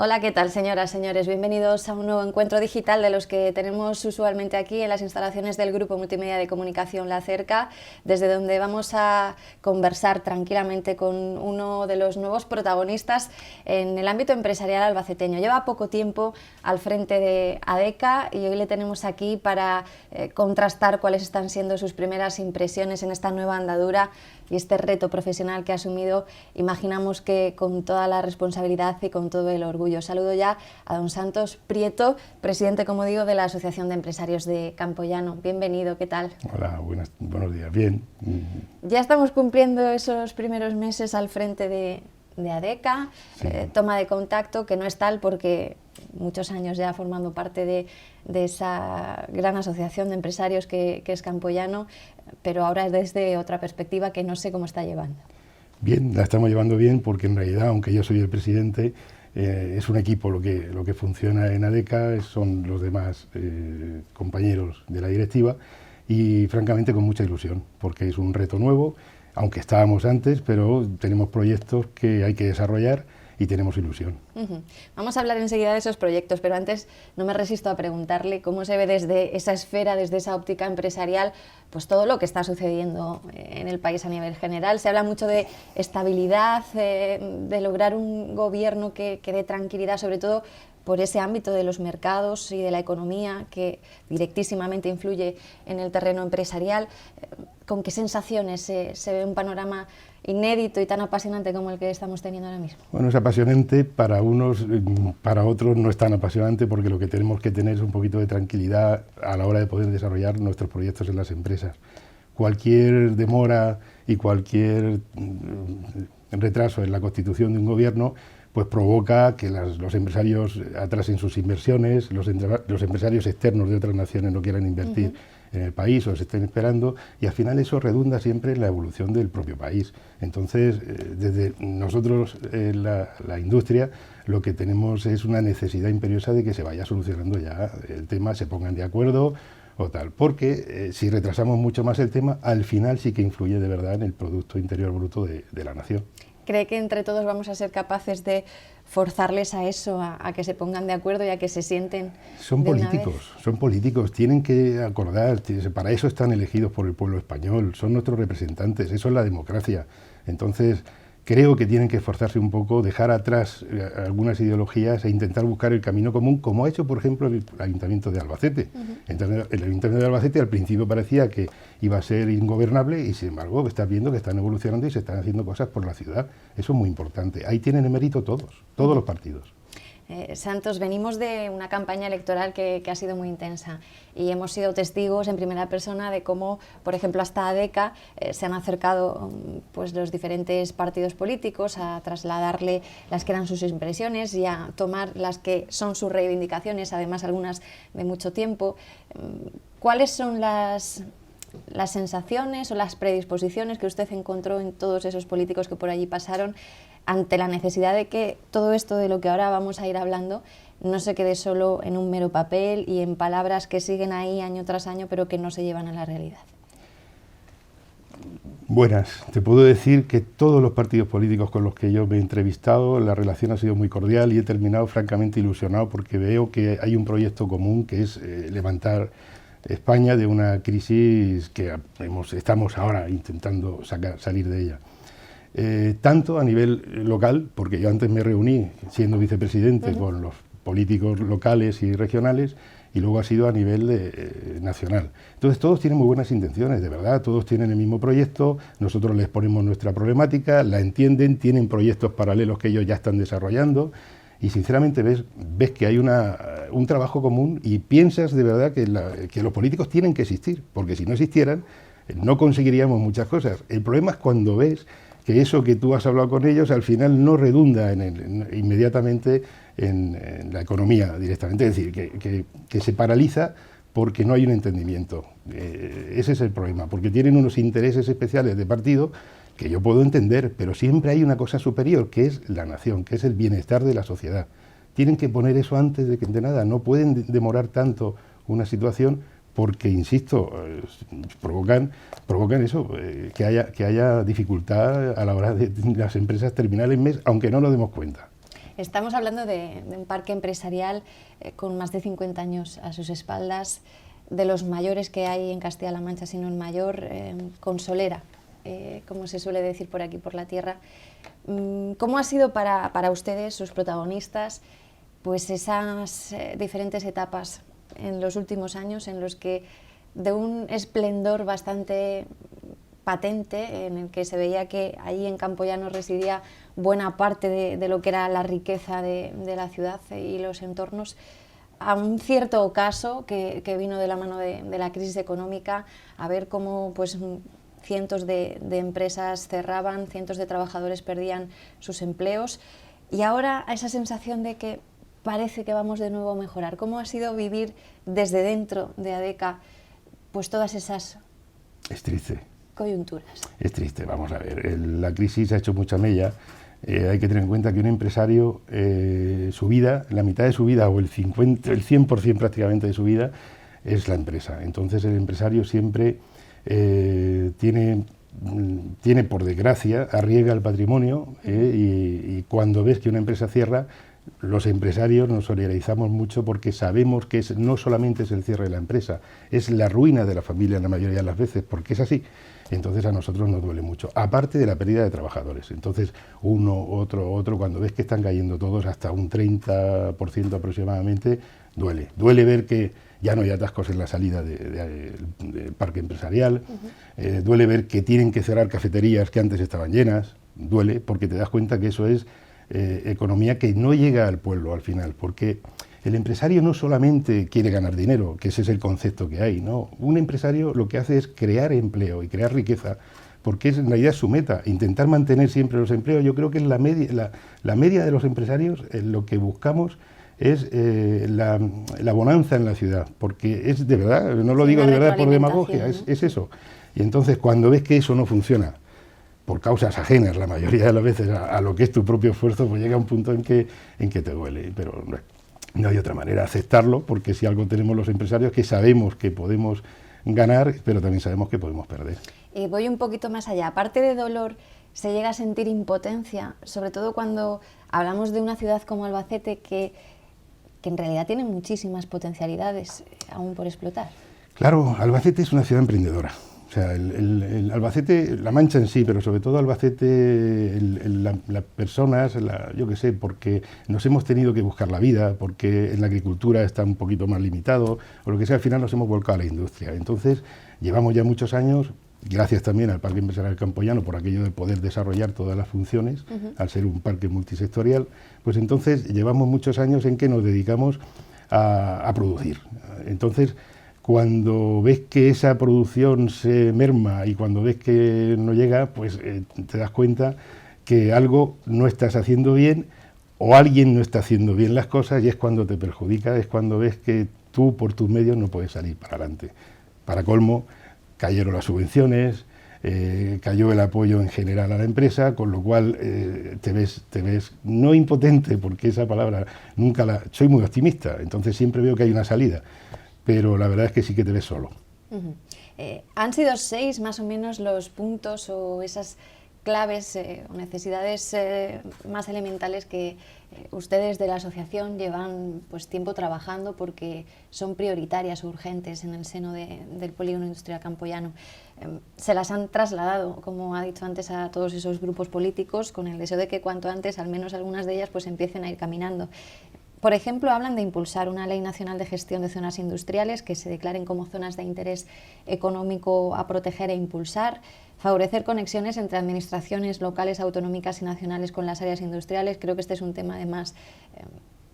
Hola, ¿qué tal, señoras, señores? Bienvenidos a un nuevo encuentro digital de los que tenemos usualmente aquí en las instalaciones del Grupo Multimedia de Comunicación La Cerca, desde donde vamos a conversar tranquilamente con uno de los nuevos protagonistas en el ámbito empresarial albaceteño. Lleva poco tiempo al frente de ADECA y hoy le tenemos aquí para contrastar cuáles están siendo sus primeras impresiones en esta nueva andadura y este reto profesional que ha asumido, imaginamos que con toda la responsabilidad y con todo el orgullo. Saludo ya a don Santos Prieto, presidente, como digo, de la Asociación de Empresarios de Campoyano. Bienvenido, ¿qué tal? Hola, buenos días, bien. Ya estamos cumpliendo esos primeros meses al frente de ADECA, sí. Toma de contacto, que no es tal porque muchos años ya formando parte de esa gran asociación de empresarios que es Campoyano, pero ahora es desde otra perspectiva que no sé cómo está llevando. Bien, la estamos llevando bien porque en realidad, aunque yo soy el presidente, es un equipo lo que funciona en ADECA, son los demás compañeros de la directiva y francamente con mucha ilusión porque es un reto nuevo, aunque estábamos antes, pero tenemos proyectos que hay que desarrollar y tenemos ilusión. Vamos a hablar enseguida de esos proyectos, pero antes no me resisto a preguntarle cómo se ve desde esa esfera, desde esa óptica empresarial, pues todo lo que está sucediendo en el país a nivel general. Se habla mucho de estabilidad, de lograr un gobierno que dé tranquilidad, sobre todo por ese ámbito de los mercados y de la economía que directísimamente influye en el terreno empresarial. ¿Con qué sensaciones se ve un panorama inédito y tan apasionante como el que estamos teniendo ahora mismo? Bueno, es apasionante para unos, para otros no es tan apasionante porque lo que tenemos que tener es un poquito de tranquilidad a la hora de poder desarrollar nuestros proyectos en las empresas. Cualquier demora y cualquier retraso en la constitución de un gobierno pues provoca que los empresarios atrasen sus inversiones, los empresarios externos de otras naciones no quieran invertir en el país o se estén esperando, y al final eso redunda siempre en la evolución del propio país. Entonces, desde nosotros, la industria, lo que tenemos es una necesidad imperiosa de que se vaya solucionando ya el tema, se pongan de acuerdo o tal, porque si retrasamos mucho más el tema, al final sí que influye de verdad en el Producto Interior Bruto de la nación. ¿Cree que entre todos vamos a ser capaces de forzarles a eso, a que se pongan de acuerdo y a que se sienten Son políticos, tienen que acordar, para eso están elegidos por el pueblo español, son nuestros representantes, eso es la democracia. Entonces, creo que tienen que esforzarse un poco, dejar atrás algunas ideologías e intentar buscar el camino común, como ha hecho, por ejemplo, el Ayuntamiento de Albacete. Entonces, el Ayuntamiento de Albacete al principio parecía que iba a ser ingobernable y, sin embargo, estás viendo que están evolucionando y se están haciendo cosas por la ciudad. Eso es muy importante. Ahí tienen el mérito todos los partidos. Santos, venimos de una campaña electoral que ha sido muy intensa y hemos sido testigos en primera persona de cómo, por ejemplo, hasta ADECA se han acercado pues, los diferentes partidos políticos a trasladarle las que eran sus impresiones y a tomar las que son sus reivindicaciones, además algunas de mucho tiempo. ¿Cuáles son las sensaciones o las predisposiciones que usted encontró en todos esos políticos que por allí pasaron ante la necesidad de que todo esto de lo que ahora vamos a ir hablando no se quede solo en un mero papel y en palabras que siguen ahí año tras año pero que no se llevan a la realidad? Buenas, te puedo decir que todos los partidos políticos con los que yo me he entrevistado, la relación ha sido muy cordial y he terminado francamente ilusionado porque veo que hay un proyecto común que es levantar España de una crisis que estamos ahora intentando salir de ella. Tanto a nivel local, porque yo antes me reuní siendo vicepresidente con los políticos locales y regionales, y luego ha sido a nivel nacional. Entonces todos tienen muy buenas intenciones, de verdad, todos tienen el mismo proyecto, nosotros les ponemos nuestra problemática, la entienden, tienen proyectos paralelos que ellos ya están desarrollando, y sinceramente ves que hay un trabajo común y piensas de verdad que los políticos tienen que existir, porque si no existieran no conseguiríamos muchas cosas. El problema es cuando ves que eso que tú has hablado con ellos al final no redunda inmediatamente en la economía directamente, es decir, que se paraliza porque no hay un entendimiento. Ese es el problema, porque tienen unos intereses especiales de partido que yo puedo entender, pero siempre hay una cosa superior, que es la nación, que es el bienestar de la sociedad. Tienen que poner eso antes de nada, no pueden demorar tanto una situación porque, insisto, provocan eso, que haya dificultad a la hora de las empresas terminar el mes, aunque no nos demos cuenta. Estamos hablando de un parque empresarial con más de 50 años a sus espaldas, de los mayores que hay en Castilla-La Mancha, sino el mayor, con solera, como se suele decir por aquí, por la tierra. ¿Cómo ha sido para ustedes, sus protagonistas, pues esas diferentes etapas en los últimos años en los que, de un esplendor bastante patente, en el que se veía que ahí en Campoyano residía buena parte de lo que era la riqueza de la ciudad y los entornos, a un cierto ocaso que vino de la mano de la crisis económica, a ver cómo pues cientos de empresas cerraban, cientos de trabajadores perdían sus empleos, y ahora a esa sensación de que parece que vamos de nuevo a mejorar? ¿Cómo ha sido vivir desde dentro de ADECA pues todas esas coyunturas? Es triste, vamos a ver, la crisis ha hecho mucha mella. Hay que tener en cuenta que un empresario, su vida, la mitad de su vida o el 100% prácticamente de su vida es la empresa. Entonces el empresario siempre tiene por desgracia, arriesga el patrimonio, y cuando ves que una empresa cierra, los empresarios nos solidarizamos mucho porque sabemos que no solamente es el cierre de la empresa, es la ruina de la familia la mayoría de las veces, porque es así. Entonces a nosotros nos duele mucho, aparte de la pérdida de trabajadores. Entonces uno, otro, cuando ves que están cayendo todos hasta un 30% aproximadamente, duele. Duele ver que ya no hay atascos en la salida del parque empresarial, duele ver que tienen que cerrar cafeterías que antes estaban llenas, duele porque te das cuenta que eso es economía que no llega al pueblo al final, porque el empresario no solamente quiere ganar dinero, que ese es el concepto que hay, ¿no? Un empresario lo que hace es crear empleo y crear riqueza, porque en realidad es su meta, intentar mantener siempre los empleos. Yo creo que la media de los empresarios, lo que buscamos es la bonanza en la ciudad, porque es de verdad, no lo digo de verdad por demagogia, ¿no? Es eso. Y entonces cuando ves que eso no funciona, por causas ajenas la mayoría de las veces a lo que es tu propio esfuerzo, pues llega un punto en que te duele, pero no hay otra manera, aceptarlo, porque si algo tenemos los empresarios, que sabemos que podemos ganar, pero también sabemos que podemos perder. Voy un poquito más allá, aparte de dolor, se llega a sentir impotencia, sobre todo cuando hablamos de una ciudad como Albacete, que en realidad tiene muchísimas potencialidades aún por explotar. Claro, Albacete es una ciudad emprendedora. O sea, el Albacete, La Mancha en sí, pero sobre todo Albacete, las personas, yo qué sé, porque nos hemos tenido que buscar la vida, porque en la agricultura está un poquito más limitado, o lo que sea, al final nos hemos volcado a la industria. Entonces, llevamos ya muchos años, gracias también al Parque Empresarial Campoyano, por aquello de poder desarrollar todas las funciones, al ser un parque multisectorial, pues entonces llevamos muchos años en que nos dedicamos a producir. Entonces, cuando ves que esa producción se merma y cuando ves que no llega, pues te das cuenta que algo no estás haciendo bien o alguien no está haciendo bien las cosas, y es cuando te perjudica, es cuando ves que tú por tus medios no puedes salir para adelante. Para colmo, cayeron las subvenciones, cayó el apoyo en general a la empresa, con lo cual te ves no impotente, porque esa palabra soy muy optimista, entonces siempre veo que hay una salida. Pero la verdad es que sí que te ves solo. Han sido 6 más o menos los puntos o esas claves o necesidades más elementales que ustedes de la asociación llevan pues tiempo trabajando, porque son prioritarias o urgentes en el seno del polígono industrial campoyano. Se las han trasladado, como ha dicho antes, a todos esos grupos políticos, con el deseo de que cuanto antes, al menos algunas de ellas, pues empiecen a ir caminando. Por ejemplo, hablan de impulsar una ley nacional de gestión de zonas industriales que se declaren como zonas de interés económico a proteger e impulsar, favorecer conexiones entre administraciones locales, autonómicas y nacionales con las áreas industriales. Creo que este es un tema además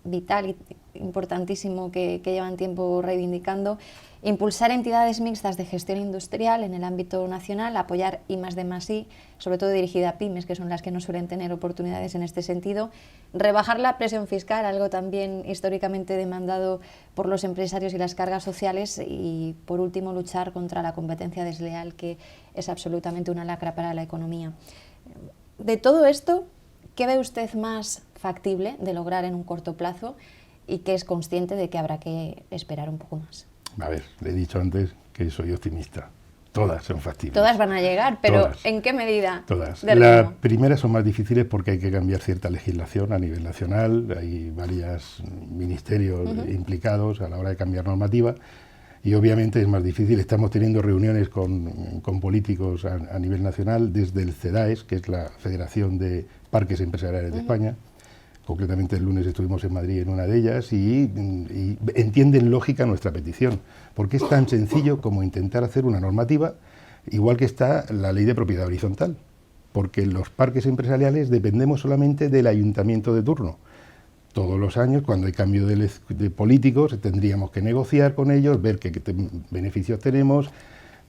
vital y importantísimo que llevan tiempo reivindicando. Impulsar entidades mixtas de gestión industrial en el ámbito nacional, apoyar I+D+I, sobre todo dirigida a pymes, que son las que no suelen tener oportunidades en este sentido. Rebajar la presión fiscal, algo también históricamente demandado por los empresarios y las cargas sociales. Y, por último, luchar contra la competencia desleal, que es absolutamente una lacra para la economía. De todo esto, ¿qué ve usted más factible de lograr en un corto plazo y que es consciente de que habrá que esperar un poco más? A ver, le he dicho antes que soy optimista. Todas son factibles. Todas van a llegar, pero Todas. ¿en qué medida? Todas. De Las ritmo? primeras son más difíciles porque hay que cambiar cierta legislación a nivel nacional, hay varios ministerios implicados a la hora de cambiar normativa y obviamente es más difícil. Estamos teniendo reuniones con políticos a nivel nacional desde el CEDAES, que es la Federación de Parques Empresariales de España. Concretamente el lunes estuvimos en Madrid en una de ellas y entienden lógica nuestra petición, porque es tan sencillo como intentar hacer una normativa, igual que está la ley de propiedad horizontal, porque en los parques empresariales dependemos solamente del ayuntamiento de turno. Todos los años, cuando hay cambio de políticos, tendríamos que negociar con ellos, ver qué beneficios tenemos,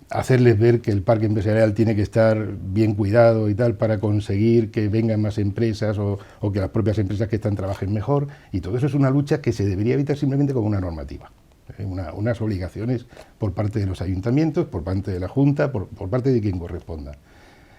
hacerles ver que el parque empresarial tiene que estar bien cuidado y tal para conseguir que vengan más empresas o que las propias empresas que están trabajen mejor, y todo eso es una lucha que se debería evitar simplemente con una normativa, unas obligaciones por parte de los ayuntamientos, por parte de la Junta, por parte de quien corresponda.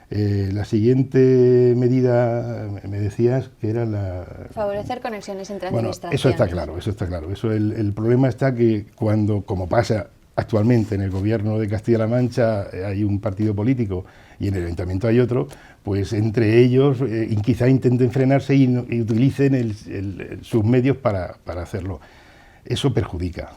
La siguiente medida, me decías que era la... Favorecer conexiones entre Bueno, administraciones. eso está claro, eso está claro. El problema está que cuando, como pasa actualmente en el gobierno de Castilla-La Mancha, hay un partido político y en el ayuntamiento hay otro, pues entre ellos quizá intenten frenarse y utilicen sus medios para hacerlo. Eso perjudica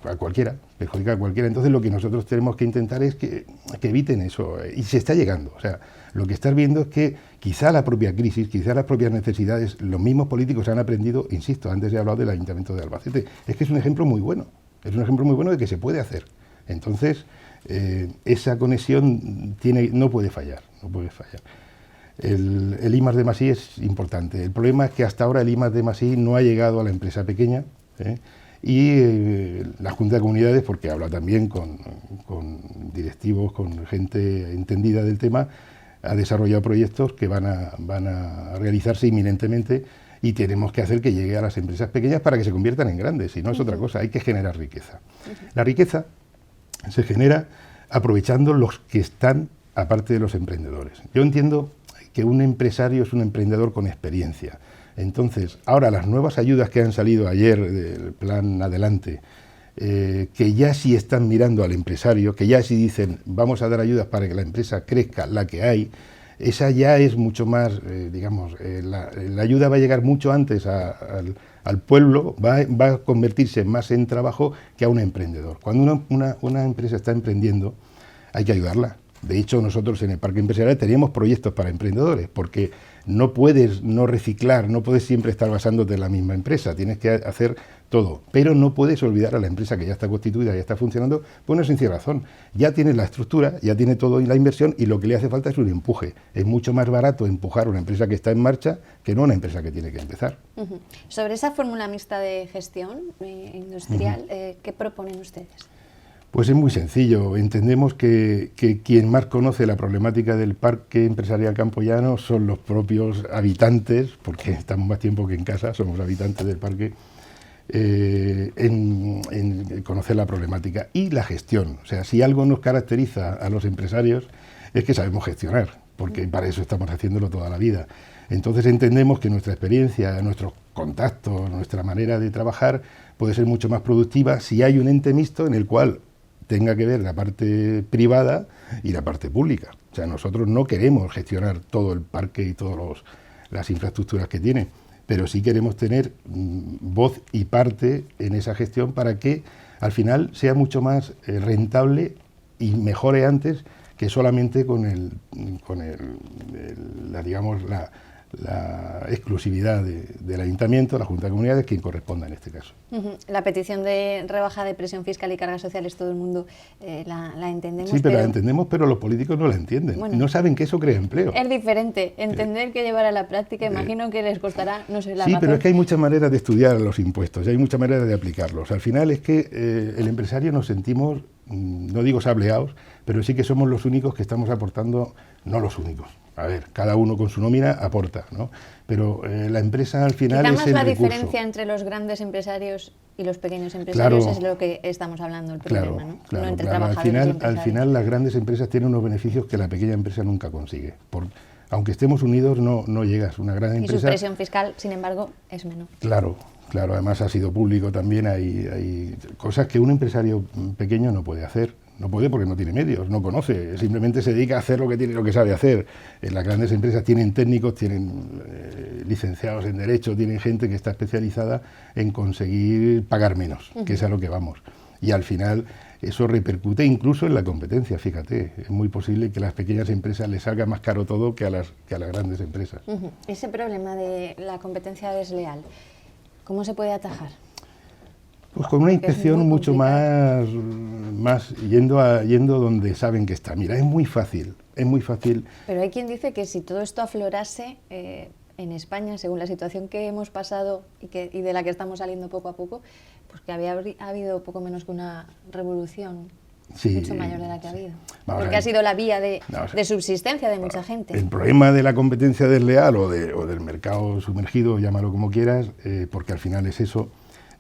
a cualquiera, Entonces lo que nosotros tenemos que intentar es que eviten eso, y se está llegando. O sea, lo que estás viendo es que quizá la propia crisis, quizá las propias necesidades, los mismos políticos han aprendido, insisto, antes he hablado del Ayuntamiento de Albacete, es que es un ejemplo muy bueno, de que se puede hacer. Entonces, esa conexión no puede fallar. El I+D+I es importante. El problema es que hasta ahora el I+D+I no ha llegado a la empresa pequeña, y la Junta de Comunidades, porque habla también con directivos, con gente entendida del tema, ha desarrollado proyectos que van a realizarse inminentemente y tenemos que hacer que llegue a las empresas pequeñas para que se conviertan en grandes, si no es otra cosa, hay que generar riqueza. La riqueza se genera aprovechando los que están aparte de los emprendedores. Yo entiendo que un empresario es un emprendedor con experiencia. Entonces, ahora las nuevas ayudas que han salido ayer del plan Adelante, que ya sí están mirando al empresario, que ya sí dicen vamos a dar ayudas para que la empresa crezca, la que hay, esa ya es mucho más, la ayuda va a llegar mucho antes al pueblo, va a convertirse más en trabajo que a un emprendedor. Cuando una empresa está emprendiendo, hay que ayudarla. De hecho, nosotros en el Parque Empresarial teníamos proyectos para emprendedores, porque no puedes no reciclar, no puedes siempre estar basándote en la misma empresa, tienes que hacer todo, pero no puedes olvidar a la empresa que ya está constituida, ya está funcionando, por una sencilla razón, ya tiene la estructura, ya tiene todo y la inversión, y lo que le hace falta es un empuje. Es mucho más barato empujar una empresa que está en marcha que no una empresa que tiene que empezar. Sobre esa fórmula mixta de gestión industrial, ¿qué proponen ustedes? Pues es muy sencillo. Entendemos que quien más conoce la problemática del parque empresarial campoyano son los propios habitantes, porque estamos más tiempo que en casa, somos habitantes del parque, en conocer la problemática y la gestión. O sea, si algo nos caracteriza a los empresarios es que sabemos gestionar, porque para eso estamos haciéndolo toda la vida. Entonces entendemos que nuestra experiencia, nuestros contactos, nuestra manera de trabajar puede ser mucho más productiva si hay un ente mixto en el cual tenga que ver la parte privada y la parte pública. O sea, nosotros no queremos gestionar todo el parque y todas las infraestructuras que tiene, pero sí queremos tener voz y parte en esa gestión para que al final sea mucho más rentable y mejore antes que solamente con la exclusividad del Ayuntamiento, la Junta de Comunidades, quien corresponda en este caso. La petición de rebaja de presión fiscal y cargas sociales, todo el mundo la entendemos. Sí, pero la entendemos, pero los políticos no la entienden. Bueno, no saben que eso crea empleo. Es diferente. Entender que llevar a la práctica, imagino que les costará, no sé, la Sí, razón. pero es que hay muchas maneras de estudiar los impuestos, y hay muchas maneras de aplicarlos. Al final es que el empresario nos sentimos, no digo sableados, pero sí que somos los únicos que estamos aportando, no los únicos. A ver, cada uno con su nómina aporta, ¿no? Pero la empresa al final quizá es más el la recurso. Diferencia entre los grandes empresarios y los pequeños empresarios, claro, es lo que estamos hablando, el problema, ¿no? Claro, no entre claro. trabajadores Al final las grandes empresas tienen unos beneficios que la pequeña empresa nunca consigue. Aunque estemos unidos, no llegas. Una gran empresa... Y su presión fiscal, sin embargo, es menor. Claro, además ha sido público también, hay cosas que un empresario pequeño no puede hacer. No puede porque no tiene medios, no conoce, simplemente se dedica a hacer lo que sabe hacer. Las grandes empresas tienen técnicos, tienen licenciados en Derecho, tienen gente que está especializada en conseguir pagar menos, que es a lo que vamos. Y al final eso repercute incluso en la competencia, fíjate. Es muy posible que a las pequeñas empresas les salga más caro todo que a las grandes empresas. Ese problema de la competencia desleal, ¿cómo se puede atajar? Pues con una inspección mucho más yendo donde saben que está. Mira, es muy fácil. Pero hay quien dice que si todo esto aflorase en España, según la situación que hemos pasado y de la que estamos saliendo poco a poco, pues que había habido poco menos que una revolución mucho mayor de la que ha habido. Porque ha sido la vía de subsistencia de mucha gente. El problema de la competencia desleal o del mercado sumergido, llámalo como quieras, porque al final es eso,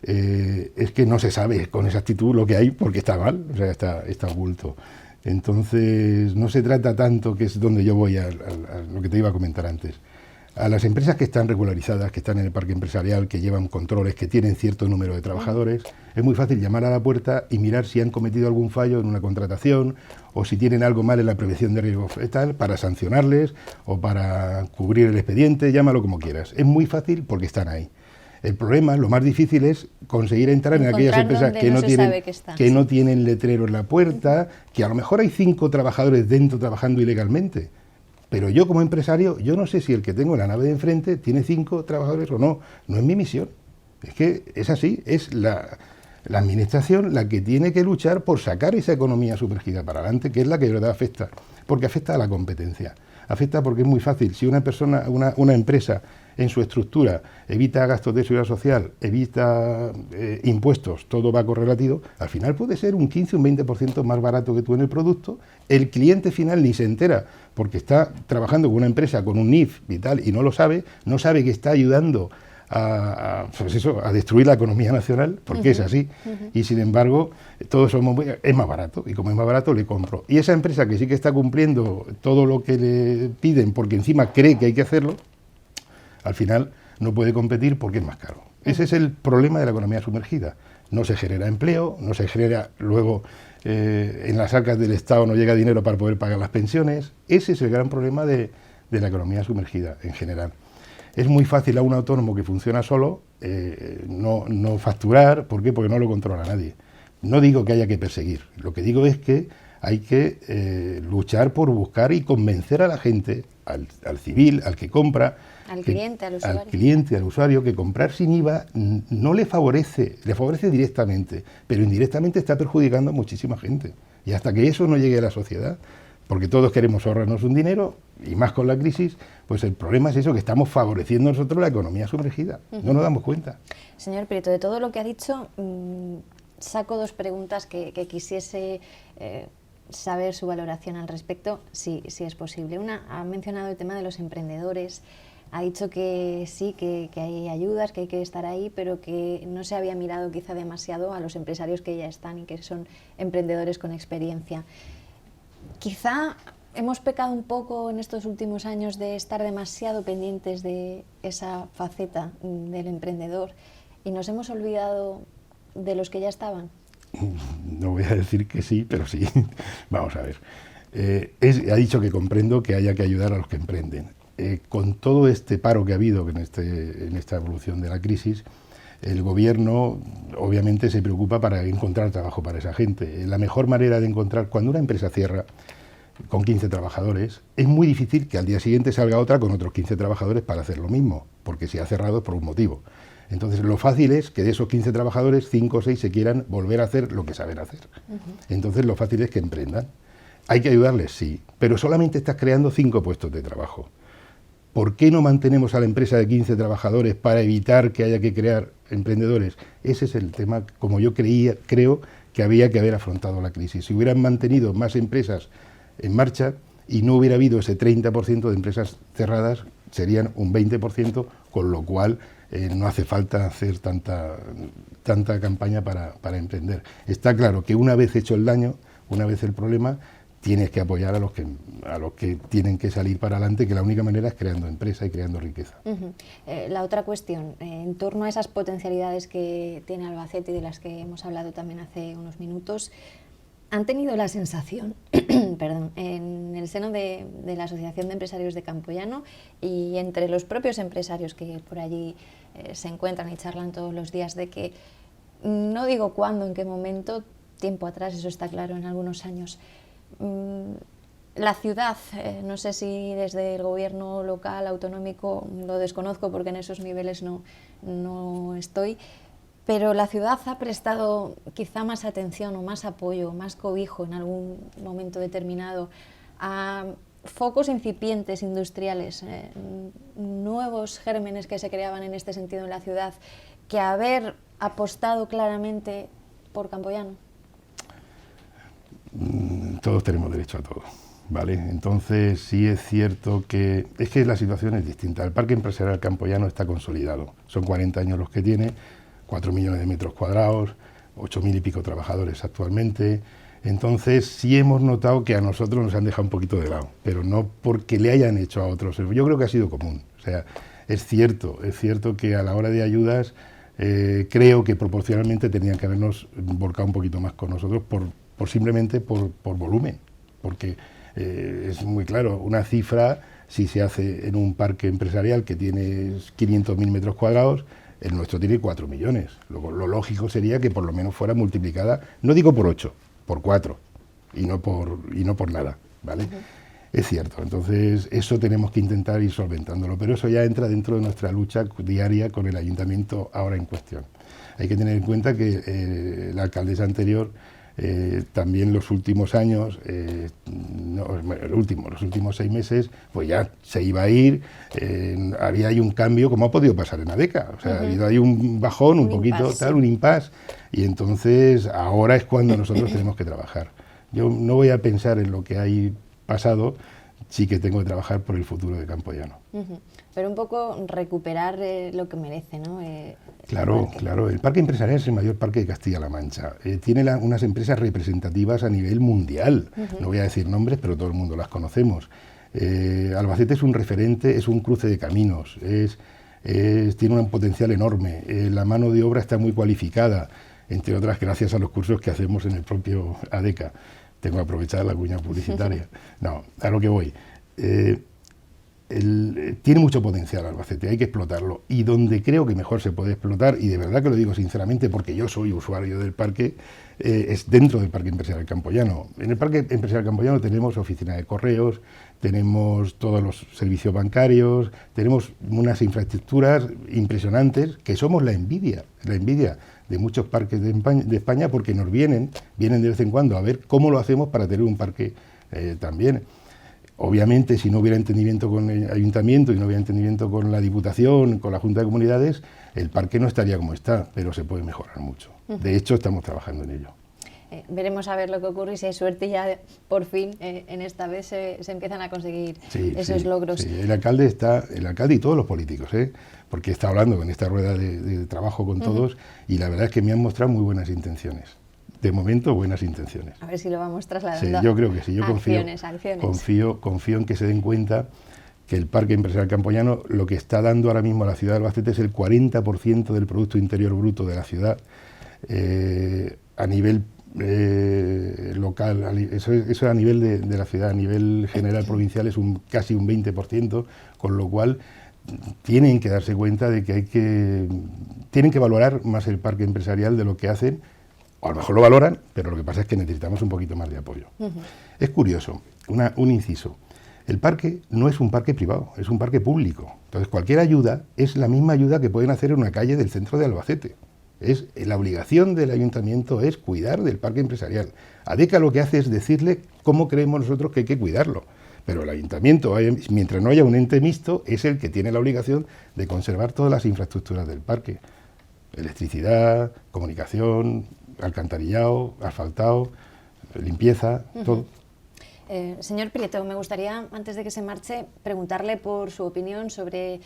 es que no se sabe con exactitud lo que hay porque está mal, o sea, está oculto. Entonces, no se trata tanto, que es donde yo voy a lo que te iba a comentar antes. A las empresas que están regularizadas, que están en el parque empresarial, que llevan controles, que tienen cierto número de trabajadores, es muy fácil llamar a la puerta y mirar si han cometido algún fallo en una contratación o si tienen algo mal en la prevención de riesgos tal, para sancionarles o para cubrir el expediente, llámalo como quieras. Es muy fácil porque están ahí. El problema, lo más difícil es conseguir entrar en aquellas empresas que no tienen letrero en la puerta, que a lo mejor hay 5 trabajadores dentro trabajando ilegalmente. Pero yo como empresario, yo no sé si el que tengo en la nave de enfrente tiene 5 trabajadores o no. No es mi misión. Es que es así, es la administración la que tiene que luchar por sacar esa economía sumergida para adelante, que es la que de verdad afecta. Porque afecta a la competencia. Afecta porque es muy fácil. Si una persona, una empresa en su estructura evita gastos de seguridad social, evita impuestos, todo va correlativo, al final puede ser un 15 o un 20% más barato que tú en el producto. El cliente final ni se entera porque está trabajando con una empresa con un NIF y tal y no lo sabe, no sabe que está ayudando a destruir la economía nacional, porque es así, y sin embargo todos somos es más barato, y como es más barato le compro. Y esa empresa que sí que está cumpliendo todo lo que le piden porque encima cree que hay que hacerlo, al final no puede competir porque es más caro. Ese es el problema de la economía sumergida. No se genera empleo, no se genera luego en las arcas del Estado no llega dinero para poder pagar las pensiones. Ese es el gran problema de la economía sumergida en general. Es muy fácil a un autónomo que funciona solo no facturar. ¿Por qué? Porque no lo controla nadie. No digo que haya que perseguir, lo que digo es que hay que luchar por buscar y convencer a la gente, al civil, al que compra, al cliente, al usuario, que comprar sin IVA no le favorece directamente, pero indirectamente está perjudicando a muchísima gente. Y hasta que eso no llegue a la sociedad, porque todos queremos ahorrarnos un dinero, y más con la crisis, pues el problema es eso, que estamos favoreciendo nosotros la economía sumergida. No nos damos cuenta. Señor Prieto, de todo lo que ha dicho, saco 2 preguntas que quisiese saber su valoración al respecto, si es posible. Una, ha mencionado el tema de los emprendedores. Ha dicho que sí, que hay ayudas, que hay que estar ahí, pero que no se había mirado quizá demasiado a los empresarios que ya están y que son emprendedores con experiencia. Quizá hemos pecado un poco en estos últimos años de estar demasiado pendientes de esa faceta del emprendedor y nos hemos olvidado de los que ya estaban. No voy a decir que sí, pero sí. Vamos a ver. Ha dicho que comprendo que haya que ayudar a los que emprenden. Con todo este paro que ha habido en esta evolución de la crisis, el gobierno obviamente se preocupa para encontrar trabajo para esa gente. La mejor manera de encontrar, cuando una empresa cierra con 15 trabajadores, es muy difícil que al día siguiente salga otra con otros 15 trabajadores para hacer lo mismo, porque se ha cerrado por un motivo. Entonces lo fácil es que de esos 15 trabajadores, 5 o 6 se quieran volver a hacer lo que saben hacer. Entonces lo fácil es que emprendan. Hay que ayudarles, sí, pero solamente estás creando 5 puestos de trabajo. ¿Por qué no mantenemos a la empresa de 15 trabajadores para evitar que haya que crear emprendedores? Ese es el tema, como yo creo que había que haber afrontado la crisis. Si hubieran mantenido más empresas en marcha y no hubiera habido ese 30% de empresas cerradas, serían un 20%, con lo cual no hace falta hacer tanta campaña para emprender. Está claro que una vez hecho el daño, una vez el problema, tienes que apoyar a los que tienen que salir para adelante, que la única manera es creando empresa y creando riqueza. La otra cuestión, en torno a esas potencialidades que tiene Albacete y de las que hemos hablado también hace unos minutos, ¿Han tenido la sensación, perdón, en el seno de la Asociación de Empresarios de Campoyano y entre los propios empresarios que por allí se encuentran y charlan todos los días, de que, no digo cuándo, en qué momento, tiempo atrás, eso está claro, en algunos años, la ciudad, no sé si desde el gobierno local, autonómico, lo desconozco porque en esos niveles no estoy, pero la ciudad ha prestado quizá más atención o más apoyo, más cobijo en algún momento determinado a focos incipientes industriales, nuevos gérmenes que se creaban en este sentido en la ciudad, que haber apostado claramente por Campoyano. Todos tenemos derecho a todo, ¿vale? Entonces sí es cierto que la situación es distinta. El parque empresarial campoyano está consolidado, son 40 años los que tiene, 4 millones de metros cuadrados, 8.000 y pico trabajadores actualmente. Entonces sí hemos notado que a nosotros nos han dejado un poquito de lado, pero no porque le hayan hecho a otros. Yo creo que ha sido común. O sea, es cierto que a la hora de ayudas creo que proporcionalmente tenían que habernos volcado un poquito más con nosotros simplemente por volumen, porque es muy claro, una cifra si se hace en un parque empresarial que tiene 500.000 metros cuadrados, el nuestro tiene 4 millones. Lo lógico sería que por lo menos fuera multiplicada, no digo por 8, por 4, y no por nada, ¿vale? Uh-huh. Es cierto, entonces eso tenemos que intentar ir solventándolo, pero eso ya entra dentro de nuestra lucha diaria con el ayuntamiento ahora en cuestión. Hay que tener en cuenta que la alcaldesa anterior también los últimos años, los últimos 6 meses, pues ya se iba a ir, había ahí un cambio, como ha podido pasar en ADECA, o sea, ha habido ahí un bajón, un poquito impasse, tal, un impasse, y entonces ahora es cuando nosotros tenemos que trabajar. Yo no voy a pensar en lo que hay pasado, sí que tengo que trabajar por el futuro de Campoyano. Pero un poco recuperar lo que merece, ¿no? Claro, el parque empresarial es el mayor parque de Castilla-La Mancha. Tiene unas empresas representativas a nivel mundial. No voy a decir nombres, pero todo el mundo las conocemos. Albacete es un referente, es un cruce de caminos, tiene un potencial enorme. La mano de obra está muy cualificada, entre otras gracias a los cursos que hacemos en el propio ADECA. Tengo que aprovechar la cuña publicitaria. No, a lo que voy. Tiene mucho potencial Albacete, hay que explotarlo, y donde creo que mejor se puede explotar, y de verdad que lo digo sinceramente porque yo soy usuario del parque, es dentro del Parque Empresarial Campoyano. En el Parque Empresarial Campoyano tenemos oficina de correos, tenemos todos los servicios bancarios, tenemos unas infraestructuras impresionantes que somos la envidia de muchos parques de España, porque nos vienen de vez en cuando a ver cómo lo hacemos para tener un parque también. Obviamente, si no hubiera entendimiento con el ayuntamiento y no hubiera entendimiento con la Diputación, con la Junta de Comunidades, el parque no estaría como está, pero se puede mejorar mucho. De hecho, estamos trabajando en ello. Veremos a ver lo que ocurre y si hay suerte y ya por fin en esta vez se empiezan a conseguir esos logros. Sí. El alcalde y todos los políticos, porque está hablando en esta rueda de trabajo con todos, y la verdad es que me han mostrado muy buenas intenciones. De momento, buenas intenciones. A ver si lo vamos trasladando. Sí, yo creo que sí. Yo acciones. confío en que se den cuenta que el Parque Empresarial Campoyano lo que está dando ahora mismo a la ciudad de Albacete es el 40% del Producto Interior Bruto de la ciudad a nivel local. Eso a nivel de la ciudad, a nivel general provincial es casi un 20%, con lo cual tienen que darse cuenta de que tienen que valorar más el parque empresarial de lo que hacen. O a lo mejor lo valoran, pero lo que pasa es que necesitamos un poquito más de apoyo. Es curioso, un inciso. El parque no es un parque privado, es un parque público. Entonces, cualquier ayuda es la misma ayuda que pueden hacer en una calle del centro de Albacete. La obligación del ayuntamiento es cuidar del parque empresarial. ADECA lo que hace es decirle cómo creemos nosotros que hay que cuidarlo. Pero el ayuntamiento, mientras no haya un ente mixto, es el que tiene la obligación de conservar todas las infraestructuras del parque. Electricidad, comunicación, alcantarillado, asfaltado, limpieza, todo. Señor Prieto, me gustaría, antes de que se marche, preguntarle por su opinión sobre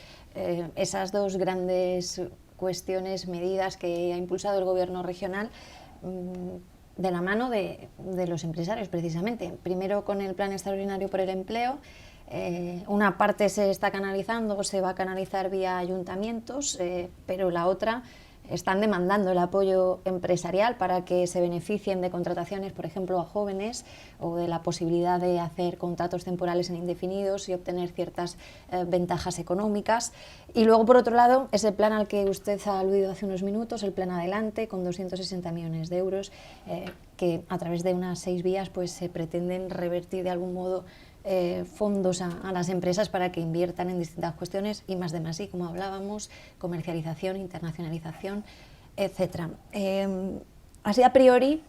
esas dos grandes cuestiones, medidas que ha impulsado el Gobierno regional de la mano de los empresarios, precisamente. Primero, con el Plan Extraordinario por el Empleo. Una parte se está canalizando o se va a canalizar vía ayuntamientos, pero la otra están demandando el apoyo empresarial para que se beneficien de contrataciones, por ejemplo, a jóvenes, o de la posibilidad de hacer contratos temporales en indefinidos y obtener ciertas ventajas económicas. Y luego, por otro lado, es el plan al que usted ha aludido hace unos minutos, el plan Adelante, con 260 millones de euros, que a través de unas 6 vías pues, se pretenden revertir de algún modo fondos a las empresas para que inviertan en distintas cuestiones, y más de más, y como hablábamos, comercialización, internacionalización, etcétera. Así a priori,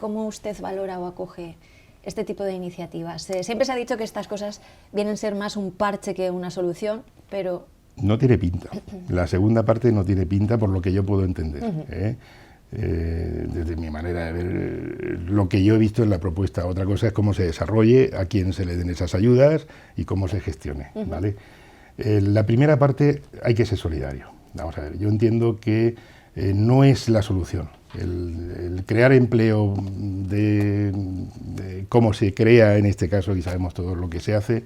¿cómo usted valora o acoge este tipo de iniciativas? Siempre se ha dicho que estas cosas vienen a ser más un parche que una solución, pero... No tiene pinta. La segunda parte no tiene pinta, por lo que yo puedo entender. Desde mi manera de ver lo que yo he visto en la propuesta. Otra cosa es cómo se desarrolle, a quién se le den esas ayudas y cómo se gestione, ¿vale? La primera parte hay que ser solidario. Vamos a ver, yo entiendo que no es la solución. El crear empleo de cómo se crea en este caso, y sabemos todo lo que se hace,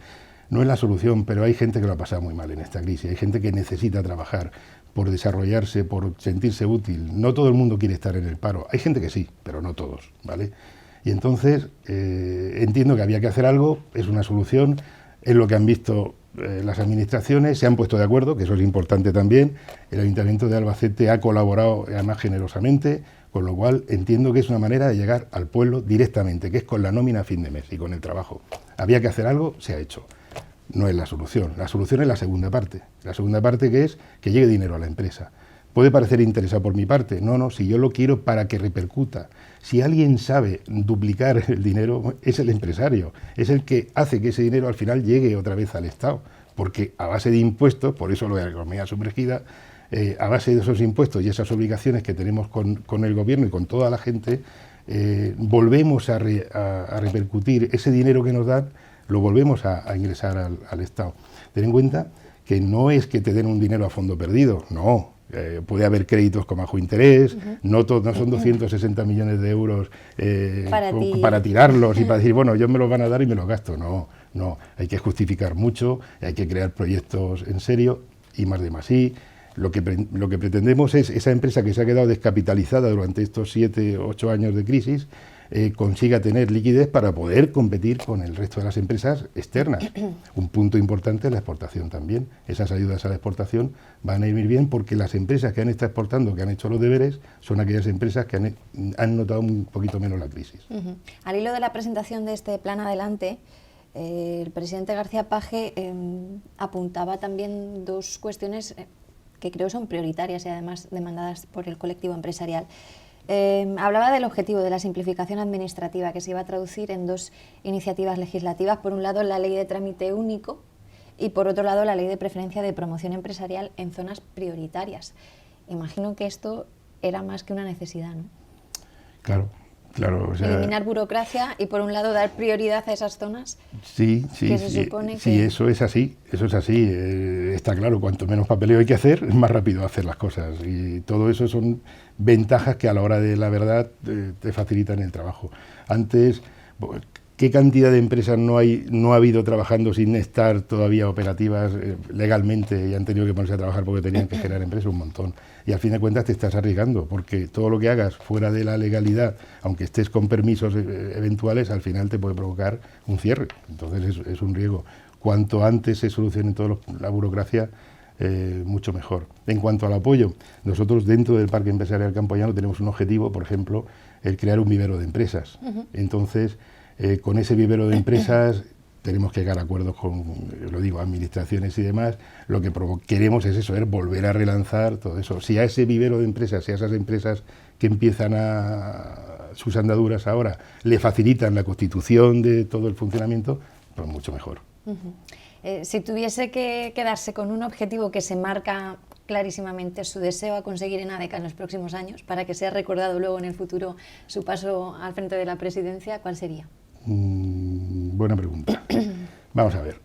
no es la solución, pero hay gente que lo ha pasado muy mal en esta crisis, hay gente que necesita trabajar por desarrollarse, por sentirse útil. No todo el mundo quiere estar en el paro. Hay gente que sí, pero no todos, ¿vale? Y entonces entiendo que había que hacer algo, es una solución, es lo que han visto las administraciones, se han puesto de acuerdo, que eso es importante también. El Ayuntamiento de Albacete ha colaborado además generosamente, con lo cual entiendo que es una manera de llegar al pueblo directamente, que es con la nómina a fin de mes y con el trabajo. Había que hacer algo, se ha hecho. No es la solución es la segunda parte. La segunda parte, que es que llegue dinero a la empresa. Puede parecer interesado por mi parte, no, si yo lo quiero para que repercuta. Si alguien sabe duplicar el dinero, es el empresario, es el que hace que ese dinero al final llegue otra vez al Estado, porque a base de impuestos, por eso lo de la economía sumergida, a base de esos impuestos y esas obligaciones que tenemos con el gobierno y con toda la gente, volvemos a repercutir ese dinero que nos dan, lo volvemos a ingresar al Estado. Ten en cuenta que no es que te den un dinero a fondo perdido, no. Puede haber créditos con bajo interés, no son 260 millones de euros para tirarlos y para decir, bueno, ellos me los van a dar y me los gasto. No, hay que justificar mucho, hay que crear proyectos en serio y más de más. Y lo que pretendemos es esa empresa que se ha quedado descapitalizada durante estos 7 o 8 años de crisis, consiga tener liquidez para poder competir con el resto de las empresas externas. Un punto importante es la exportación también. Esas ayudas a la exportación van a ir bien porque las empresas que han estado exportando, que han hecho los deberes, son aquellas empresas que han notado un poquito menos la crisis. Al hilo de la presentación de este plan Adelante, el presidente García Page apuntaba también 2 cuestiones que creo son prioritarias y además demandadas por el colectivo empresarial. Hablaba del objetivo de la simplificación administrativa, que se iba a traducir en 2 iniciativas legislativas. Por un lado, la ley de trámite único y por otro lado, la ley de preferencia de promoción empresarial en zonas prioritarias. Imagino que esto era más que una necesidad, ¿no? Claro. O sea, eliminar burocracia y por un lado dar prioridad a esas zonas. Sí, eso es así. Está claro, cuanto menos papeleo hay que hacer, es más rápido hacer las cosas. Y todo eso son ventajas que a la hora de la verdad te facilitan el trabajo. Antes, ¿qué cantidad de empresas no ha habido trabajando sin estar todavía operativas legalmente y han tenido que ponerse a trabajar porque tenían que generar empresas? Un montón. Y al fin de cuentas te estás arriesgando, porque todo lo que hagas fuera de la legalidad, aunque estés con permisos eventuales, al final te puede provocar un cierre. Entonces es un riesgo. Cuanto antes se solucione toda la burocracia, mucho mejor. En cuanto al apoyo, nosotros dentro del Parque Empresarial Campoyano tenemos un objetivo, por ejemplo, el crear un vivero de empresas. Entonces, con ese vivero de empresas tenemos que llegar a acuerdos con, administraciones y demás. Lo que queremos es eso, es volver a relanzar todo eso. Si a ese vivero de empresas, si a esas empresas que empiezan sus andaduras ahora, le facilitan la constitución de todo el funcionamiento, pues mucho mejor. Si tuviese que quedarse con un objetivo que se marca clarísimamente su deseo a conseguir en ADECA en los próximos años, para que sea recordado luego en el futuro su paso al frente de la presidencia, ¿cuál sería? Buena pregunta. Vamos a ver,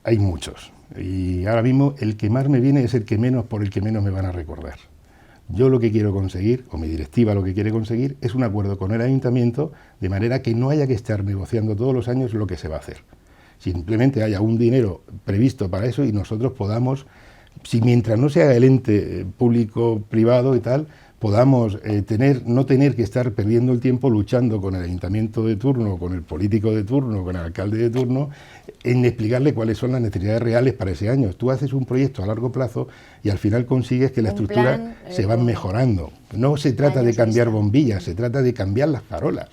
hay muchos y ahora mismo el que más me viene es el que menos, por el que menos me van a recordar. Yo lo que quiero conseguir, o mi directiva lo que quiere conseguir, es un acuerdo con el ayuntamiento de manera que no haya que estar negociando todos los años lo que se va a hacer. Simplemente haya un dinero previsto para eso y nosotros podamos si mientras no se haga el ente público-privado y tal, podamos no tener que estar perdiendo el tiempo luchando con el ayuntamiento de turno, con el político de turno, con el alcalde de turno, en explicarle cuáles son las necesidades reales para ese año. Tú haces un proyecto a largo plazo y al final consigues que la estructura se va mejorando. No se trata de cambiar bombillas, se trata de cambiar las farolas.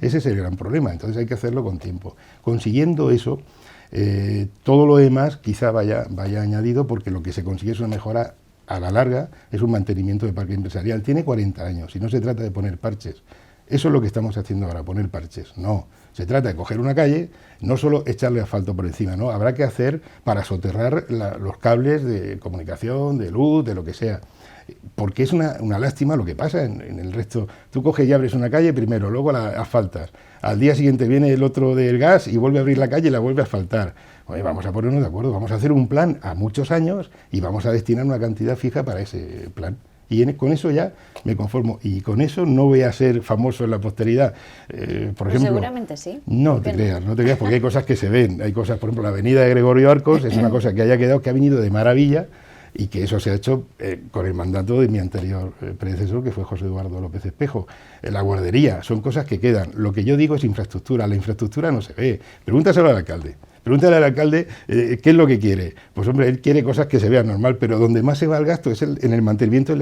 Ese es el gran problema, entonces hay que hacerlo con tiempo. Consiguiendo eso, todo lo demás quizá vaya añadido, porque lo que se consigue es una mejora a la larga, es un mantenimiento de parque empresarial. Tiene 40 años y no se trata de poner parches. Eso es lo que estamos haciendo ahora, poner parches. No, se trata de coger una calle, no solo echarle asfalto por encima, no, habrá que hacer para soterrar los cables de comunicación, de luz, de lo que sea. Porque es una lástima lo que pasa en el resto. Tú coges y abres una calle primero, luego la asfaltas. Al día siguiente viene el otro del gas y vuelve a abrir la calle y la vuelve a asfaltar. Oye, vamos a ponernos de acuerdo, vamos a hacer un plan a muchos años y vamos a destinar una cantidad fija para ese plan. Y con eso ya me conformo. Y con eso no voy a ser famoso en la posteridad. Por ejemplo, seguramente sí. No te creas, porque hay cosas que se ven. Hay cosas, por ejemplo, la avenida de Gregorio Arcos es una cosa que haya quedado, que ha venido de maravilla, y que eso se ha hecho con el mandato de mi anterior predecesor, que fue José Eduardo López Espejo. La guardería, son cosas que quedan. Lo que yo digo es infraestructura. La infraestructura no se ve. Pregúntaselo al alcalde. Pregúntale al alcalde qué es lo que quiere. Pues hombre, él quiere cosas que se vean normal, pero donde más se va el gasto es en el mantenimiento de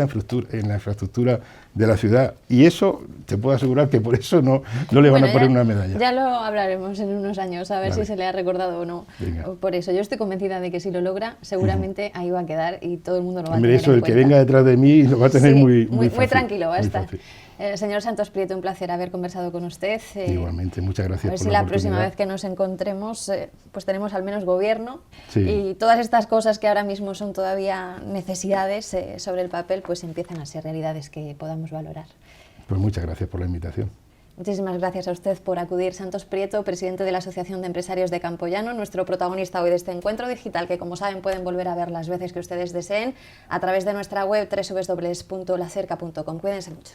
en la infraestructura de la ciudad. Y eso, te puedo asegurar que por eso no le van a poner una medalla. Ya lo hablaremos en unos años, a ver si se le ha recordado o no. Venga. Por eso, yo estoy convencida de que si lo logra, seguramente ahí va a quedar y todo el mundo lo va a tener en cuenta. Hombre, eso, el que venga detrás de mí lo va a tener muy fácil. Muy tranquilo va a estar. Señor Santos Prieto, un placer haber conversado con usted. Igualmente, muchas gracias. A ver si la próxima vez que nos encontremos, pues tenemos al menos gobierno, y todas estas cosas que ahora mismo son todavía necesidades sobre el papel, pues empiezan a ser realidades que podamos valorar. Pues muchas gracias por la invitación. Muchísimas gracias a usted por acudir. Santos Prieto, presidente de la Asociación de Empresarios de Campoyano, nuestro protagonista hoy de este encuentro digital, que como saben pueden volver a ver las veces que ustedes deseen a través de nuestra web www.lacerca.com. Cuídense mucho.